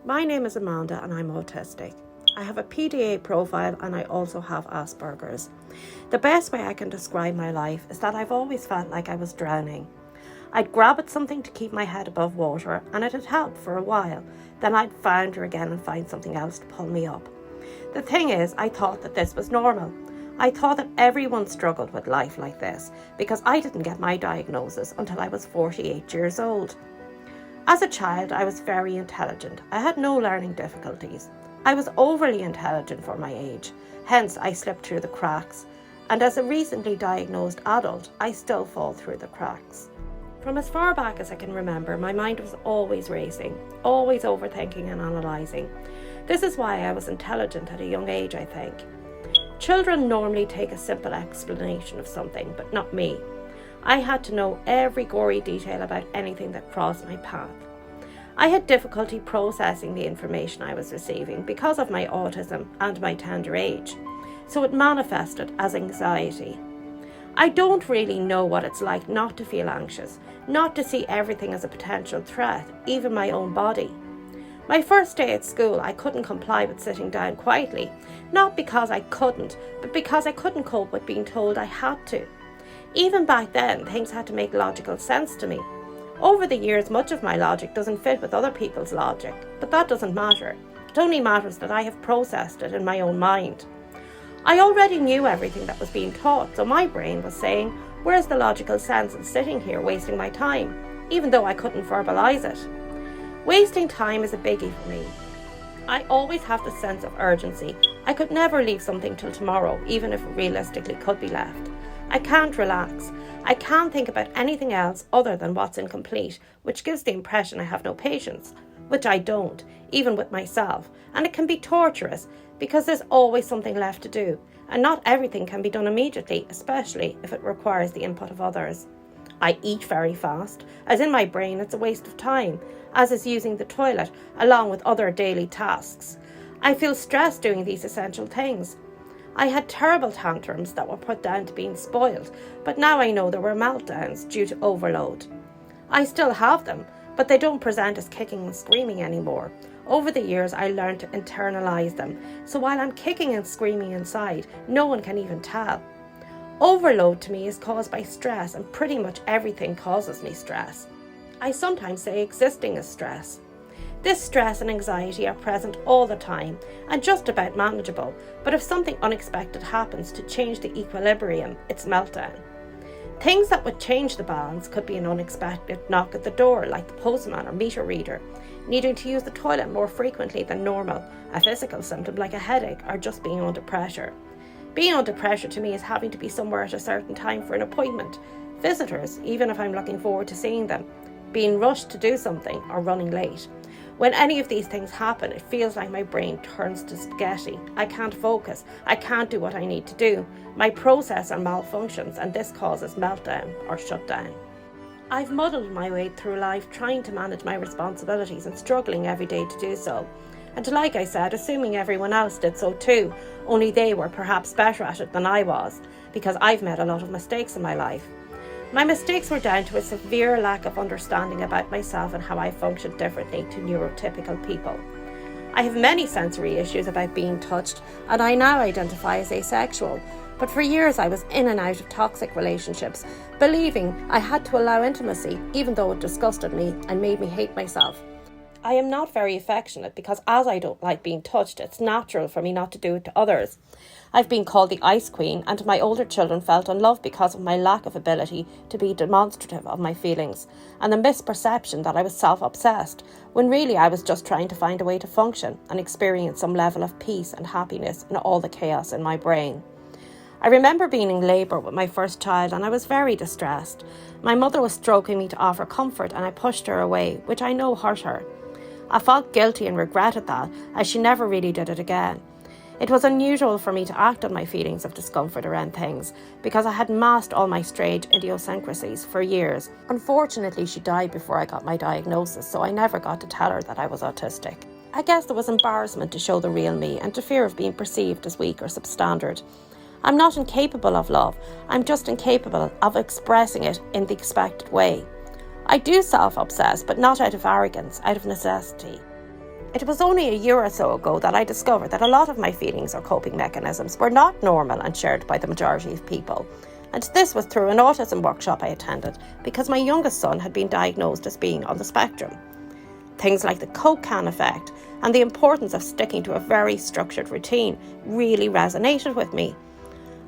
My name is Amanda and I'm autistic. I have a PDA profile and I also have Asperger's. The best way I can describe my life is that I've always felt like I was drowning. I'd grab at something to keep my head above water and it had helped for a while. Then I'd founder again and find something else to pull me up. The thing is, I thought that this was normal. I thought that everyone struggled with life like this because I didn't get my diagnosis until I was 48 years old. As a child, I was very intelligent. I had no learning difficulties. I was overly intelligent for my age, hence I slipped through the cracks. And as a recently diagnosed adult, I still fall through the cracks. From as far back as I can remember, my mind was always racing, always overthinking and analysing. This is why I was intelligent at a young age, I think. Children normally take a simple explanation of something, but not me. I had to know every gory detail about anything that crossed my path. I had difficulty processing the information I was receiving because of my autism and my tender age, so it manifested as anxiety. I don't really know what it's like not to feel anxious, not to see everything as a potential threat, even my own body. My first day at school, I couldn't comply with sitting down quietly, not because I couldn't, but because I couldn't cope with being told I had to. Even back then, things had to make logical sense to me. Over the years, much of my logic doesn't fit with other people's logic, but that doesn't matter. It only matters that I have processed it in my own mind. I already knew everything that was being taught, so my brain was saying, where's the logical sense in sitting here wasting my time, even though I couldn't verbalise it? Wasting time is a biggie for me. I always have the sense of urgency. I could never leave something till tomorrow, even if it realistically could be left. I can't relax. I can't think about anything else other than what's incomplete, which gives the impression I have no patience, which I don't, even with myself. And it can be torturous because there's always something left to do, and not everything can be done immediately, especially if it requires the input of others. I eat very fast, as in my brain it's a waste of time, as is using the toilet, along with other daily tasks. I feel stressed doing these essential things. I had terrible tantrums that were put down to being spoiled, but now I know there were meltdowns due to overload. I still have them, but they don't present as kicking and screaming anymore. Over the years, I learned to internalise them, so while I'm kicking and screaming inside, no one can even tell. Overload to me is caused by stress, and pretty much everything causes me stress. I sometimes say existing is stress. This stress and anxiety are present all the time and just about manageable, but if something unexpected happens to change the equilibrium, it's meltdown. Things that would change the balance could be an unexpected knock at the door, like the postman or meter reader, needing to use the toilet more frequently than normal, a physical symptom like a headache, or just being under pressure. Being under pressure to me is having to be somewhere at a certain time for an appointment, visitors, even if I'm looking forward to seeing them, being rushed to do something, or running late. When any of these things happen, it feels like my brain turns to spaghetti. I can't focus. I can't do what I need to do. My processor malfunctions and this causes meltdown or shutdown. I've muddled my way through life trying to manage my responsibilities and struggling every day to do so. And like I said, assuming everyone else did so too, only they were perhaps better at it than I was, because I've made a lot of mistakes in my life. My mistakes were down to a severe lack of understanding about myself and how I function differently to neurotypical people. I have many sensory issues about being touched, and I now identify as asexual, but for years I was in and out of toxic relationships, believing I had to allow intimacy even though it disgusted me and made me hate myself. I am not very affectionate because as I don't like being touched, it's natural for me not to do it to others. I've been called the ice queen, and my older children felt unloved because of my lack of ability to be demonstrative of my feelings and the misperception that I was self-obsessed, when really I was just trying to find a way to function and experience some level of peace and happiness in all the chaos in my brain. I remember being in labour with my first child and I was very distressed. My mother was stroking me to offer comfort and I pushed her away, which I know hurt her. I felt guilty and regretted that, as she never really did it again. It was unusual for me to act on my feelings of discomfort around things, because I had masked all my strange idiosyncrasies for years. Unfortunately, she died before I got my diagnosis, so I never got to tell her that I was autistic. I guess there was embarrassment to show the real me and to fear of being perceived as weak or substandard. I'm not incapable of love, I'm just incapable of expressing it in the expected way. I do self-obsess, but not out of arrogance, out of necessity. It was only a year or so ago that I discovered that a lot of my feelings or coping mechanisms were not normal and shared by the majority of people. And this was through an autism workshop I attended because my youngest son had been diagnosed as being on the spectrum. Things like the Coke can effect and the importance of sticking to a very structured routine really resonated with me.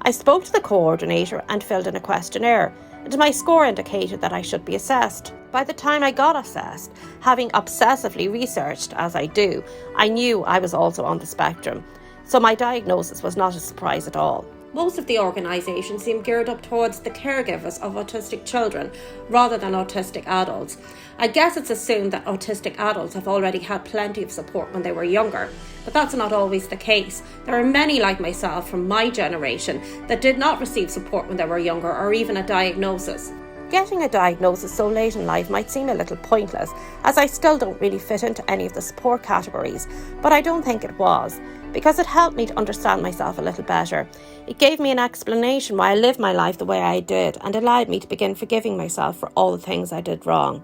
I spoke to the coordinator and filled in a questionnaire, and my score indicated that I should be assessed. By the time I got assessed, having obsessively researched as I do, I knew I was also on the spectrum, so my diagnosis was not a surprise at all. Most of the organisation seem geared up towards the caregivers of autistic children rather than autistic adults. I guess it's assumed that autistic adults have already had plenty of support when they were younger, but that's not always the case. There are many like myself from my generation that did not receive support when they were younger or even a diagnosis. Getting a diagnosis so late in life might seem a little pointless, as I still don't really fit into any of the support categories, but I don't think it was, because it helped me to understand myself a little better. It gave me an explanation why I lived my life the way I did and allowed me to begin forgiving myself for all the things I did wrong.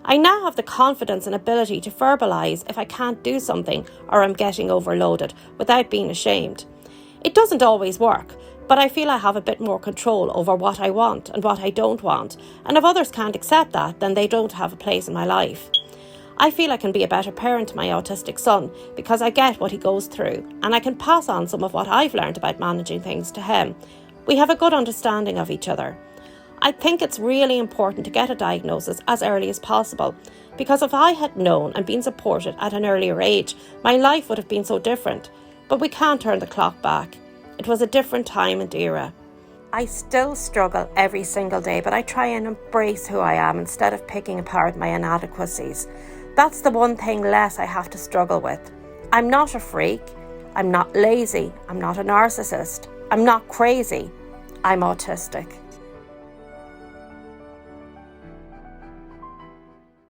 I now have the confidence and ability to verbalise if I can't do something or I'm getting overloaded without being ashamed. It doesn't always work, but I feel I have a bit more control over what I want and what I don't want, and if others can't accept that, then they don't have a place in my life. I feel I can be a better parent to my autistic son because I get what he goes through and I can pass on some of what I've learned about managing things to him. We have a good understanding of each other. I think it's really important to get a diagnosis as early as possible because if I had known and been supported at an earlier age, my life would have been so different. But we can't turn the clock back. It was a different time and era. I still struggle every single day, but I try and embrace who I am instead of picking apart my inadequacies. That's the one thing less I have to struggle with. I'm not a freak. I'm not lazy. I'm not a narcissist. I'm not crazy. I'm autistic.